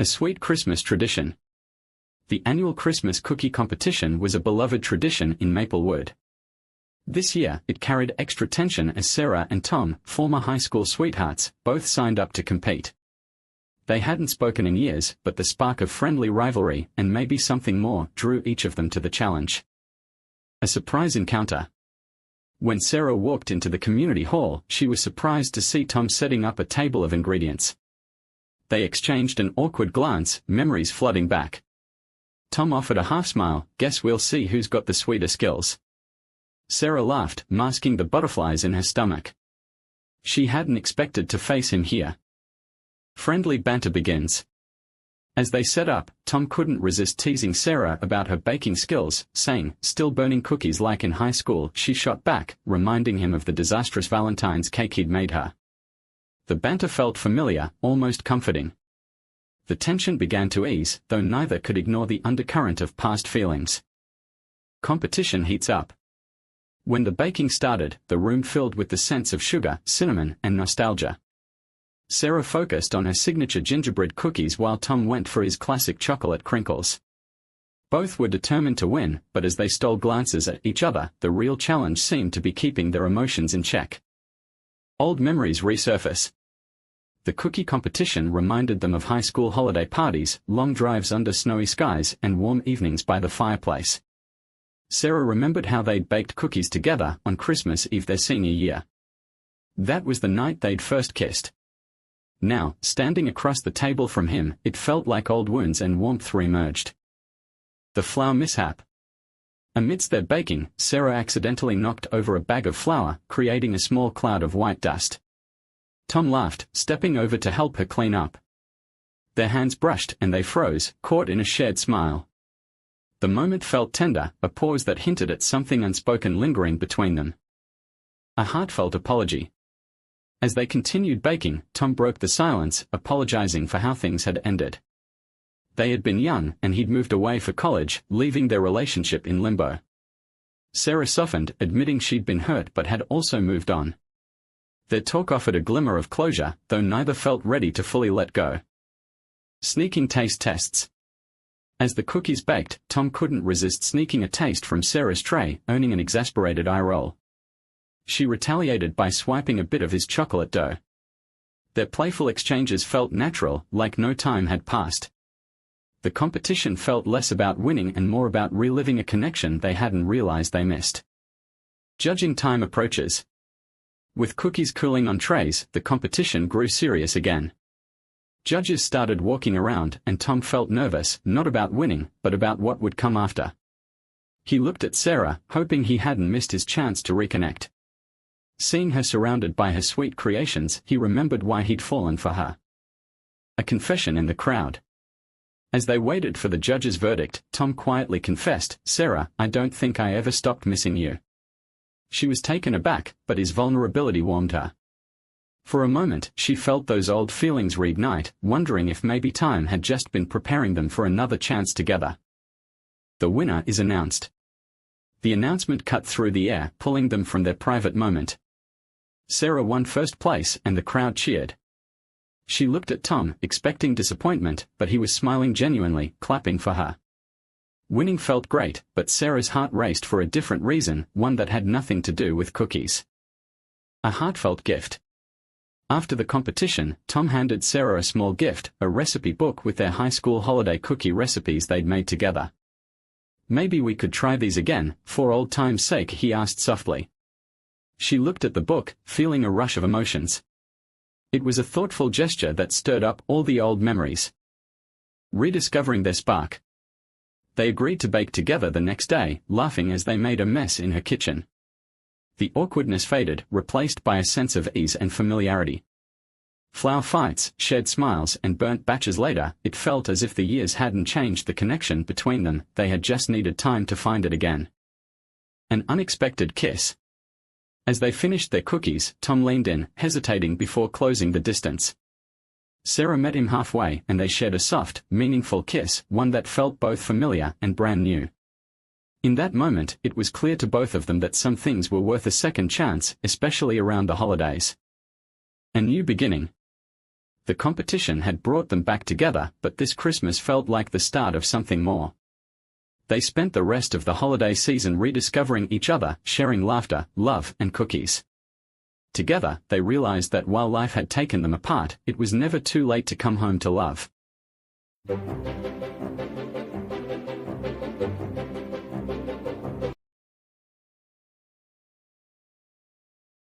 A sweet Christmas tradition. The annual Christmas cookie competition was a beloved tradition in Maplewood. This year, it carried extra tension as Sarah and Tom, former high school sweethearts, both signed up to compete. They hadn't spoken in years, but the spark of friendly rivalry, and maybe something more, drew each of them to the challenge. A surprise encounter. When Sarah walked into the community hall, she was surprised to see Tom setting up a table of ingredients. They exchanged an awkward glance, memories flooding back. Tom offered a half-smile, "Guess we'll see who's got the sweeter skills." Sarah laughed, masking the butterflies in her stomach. She hadn't expected to face him here. Friendly banter begins. As they set up, Tom couldn't resist teasing Sarah about her baking skills, saying, "Still burning cookies like in high school," she shot back, reminding him of the disastrous Valentine's cake he'd made her. The banter felt familiar, almost comforting. The tension began to ease, though neither could ignore the undercurrent of past feelings. Competition heats up. When the baking started, the room filled with the scents of sugar, cinnamon, and nostalgia. Sarah focused on her signature gingerbread cookies while Tom went for his classic chocolate crinkles. Both were determined to win, but as they stole glances at each other, the real challenge seemed to be keeping their emotions in check. Old memories resurface. The cookie competition reminded them of high school holiday parties, long drives under snowy skies, and warm evenings by the fireplace. Sarah remembered how they'd baked cookies together on Christmas Eve their senior year. That was the night they'd first kissed. Now, standing across the table from him, it felt like old wounds and warmth re-emerged. The flour mishap. Amidst their baking, Sarah accidentally knocked over a bag of flour, creating a small cloud of white dust. Tom laughed, stepping over to help her clean up. Their hands brushed and they froze, caught in a shared smile. The moment felt tender, a pause that hinted at something unspoken lingering between them. A heartfelt apology. As they continued baking, Tom broke the silence, apologizing for how things had ended. They had been young, and he'd moved away for college, leaving their relationship in limbo. Sarah softened, admitting she'd been hurt but had also moved on. Their talk offered a glimmer of closure, though neither felt ready to fully let go. Sneaking taste tests. As the cookies baked, Tom couldn't resist sneaking a taste from Sarah's tray, earning an exasperated eye roll. She retaliated by swiping a bit of his chocolate dough. Their playful exchanges felt natural, like no time had passed. The competition felt less about winning and more about reliving a connection they hadn't realized they missed. Judging time approaches. With cookies cooling on trays, the competition grew serious again. Judges started walking around, and Tom felt nervous, not about winning, but about what would come after. He looked at Sarah, hoping he hadn't missed his chance to reconnect. Seeing her surrounded by her sweet creations, he remembered why he'd fallen for her. A confession in the crowd. As they waited for the judge's verdict, Tom quietly confessed, "Sarah, I don't think I ever stopped missing you." She was taken aback, but his vulnerability warmed her. For a moment, she felt those old feelings reignite, wondering if maybe time had just been preparing them for another chance together. The winner is announced. The announcement cut through the air, pulling them from their private moment. Sarah won first place, and the crowd cheered. She looked at Tom, expecting disappointment, but he was smiling genuinely, clapping for her. Winning felt great, but Sarah's heart raced for a different reason, one that had nothing to do with cookies. A heartfelt gift. After the competition, Tom handed Sarah a small gift, a recipe book with their high school holiday cookie recipes they'd made together. "Maybe we could try these again, for old time's sake," he asked softly. She looked at the book, feeling a rush of emotions. It was a thoughtful gesture that stirred up all the old memories. Rediscovering their spark. They agreed to bake together the next day, laughing as they made a mess in her kitchen. The awkwardness faded, replaced by a sense of ease and familiarity. Flour fights, shared smiles, and burnt batches later, it felt as if the years hadn't changed the connection between them, they had just needed time to find it again. An unexpected kiss. As they finished their cookies, Tom leaned in, hesitating before closing the distance. Sarah met him halfway, and they shared a soft, meaningful kiss, one that felt both familiar and brand new. In that moment, it was clear to both of them that some things were worth a second chance, especially around the holidays. A new beginning. The competition had brought them back together, but this Christmas felt like the start of something more. They spent the rest of the holiday season rediscovering each other, sharing laughter, love, and cookies. Together, they realized that while life had taken them apart, it was never too late to come home to love.